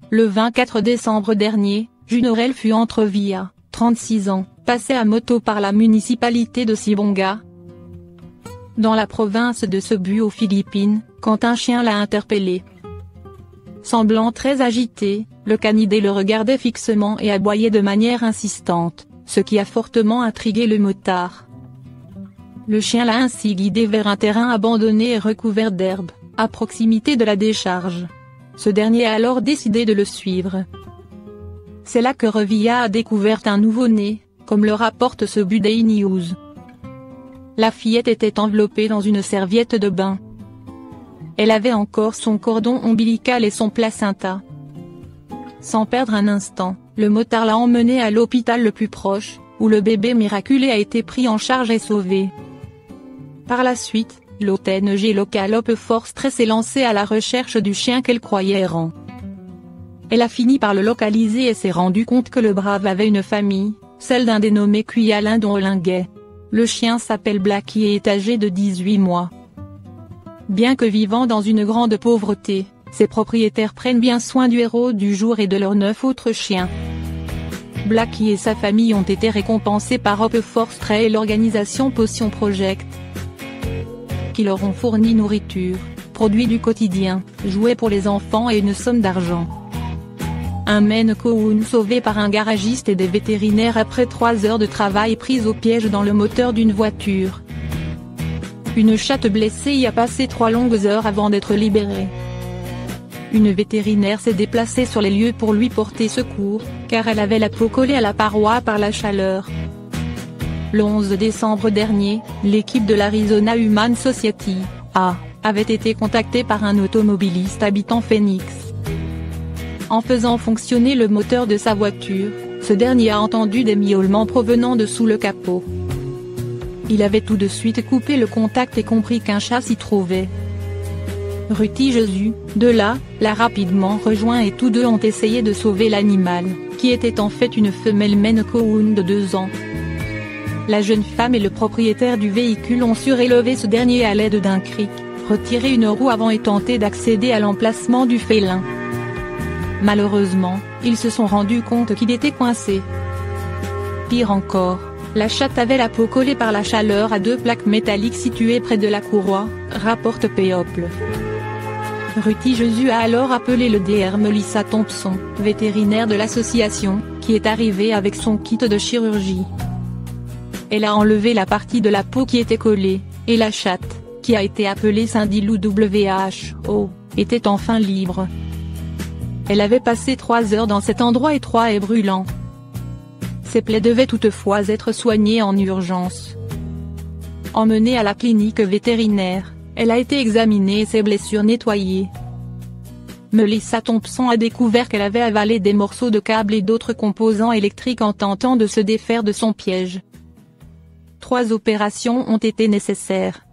Le 24 décembre dernier, Junorel fut entrevia, 36 ans, passé à moto par la municipalité de Sibonga, dans la province de Cebu aux Philippines, quand un chien l'a interpellé. Semblant très agité, le canidé le regardait fixement et aboyait de manière insistante, ce qui a fortement intrigué le motard. Le chien l'a ainsi guidé vers un terrain abandonné et recouvert d'herbe, à proximité de la décharge. Ce dernier a alors décidé de le suivre. C'est là que Revilla a découvert un nouveau-né, comme le rapporte Cebu Daily News. La fillette était enveloppée dans une serviette de bain. Elle avait encore son cordon ombilical et son placenta. Sans perdre un instant, le motard l'a emmenée à l'hôpital le plus proche, où le bébé miraculé a été pris en charge et sauvé. Par la suite, l'ONG locale Hope for Stress s'est lancée à la recherche du chien qu'elle croyait errant. Elle a fini par le localiser et s'est rendu compte que le brave avait une famille, celle d'un dénommé Kuyalin Dolinguet. Le chien s'appelle Blackie et est âgé de 18 mois. Bien que vivant dans une grande pauvreté, ses propriétaires prennent bien soin du héros du jour et de leurs 9 autres chiens. Blackie et sa famille ont été récompensés par Hope for Stress et l'organisation Potion Project, qui leur ont fourni nourriture, produits du quotidien, jouets pour les enfants et une somme d'argent. Un Maine Coon sauvé par un garagiste et des vétérinaires après 3 heures de travail prises au piège dans le moteur d'une voiture. Une chatte blessée y a passé 3 longues heures avant d'être libérée. Une vétérinaire s'est déplacée sur les lieux pour lui porter secours, car elle avait la peau collée à la paroi par la chaleur. Le 11 décembre dernier, l'équipe de l'Arizona Humane Society, avait été contactée par un automobiliste habitant Phoenix. En faisant fonctionner le moteur de sa voiture, ce dernier a entendu des miaulements provenant de sous le capot. Il avait tout de suite coupé le contact et compris qu'un chat s'y trouvait. Ruti Jésus, de là, l'a rapidement rejoint et tous deux ont essayé de sauver l'animal, qui était en fait une femelle Maine Coon de 2 ans. La jeune femme et le propriétaire du véhicule ont surélevé ce dernier à l'aide d'un cric, retiré une roue avant et tenté d'accéder à l'emplacement du félin. Malheureusement, ils se sont rendus compte qu'il était coincé. Pire encore, la chatte avait la peau collée par la chaleur à 2 plaques métalliques situées près de la courroie, rapporte People. Ruti Jésus a alors appelé le Dr Melissa Thompson, vétérinaire de l'association, qui est arrivé avec son kit de chirurgie. Elle a enlevé la partie de la peau qui était collée, et la chatte, qui a été appelée Cindy Lou WHO, était enfin libre. Elle avait passé 3 heures dans cet endroit étroit et brûlant. Ses plaies devaient toutefois être soignées en urgence. Emmenée à la clinique vétérinaire, elle a été examinée et ses blessures nettoyées. Melissa Thompson a découvert qu'elle avait avalé des morceaux de câbles et d'autres composants électriques en tentant de se défaire de son piège. 3 opérations ont été nécessaires.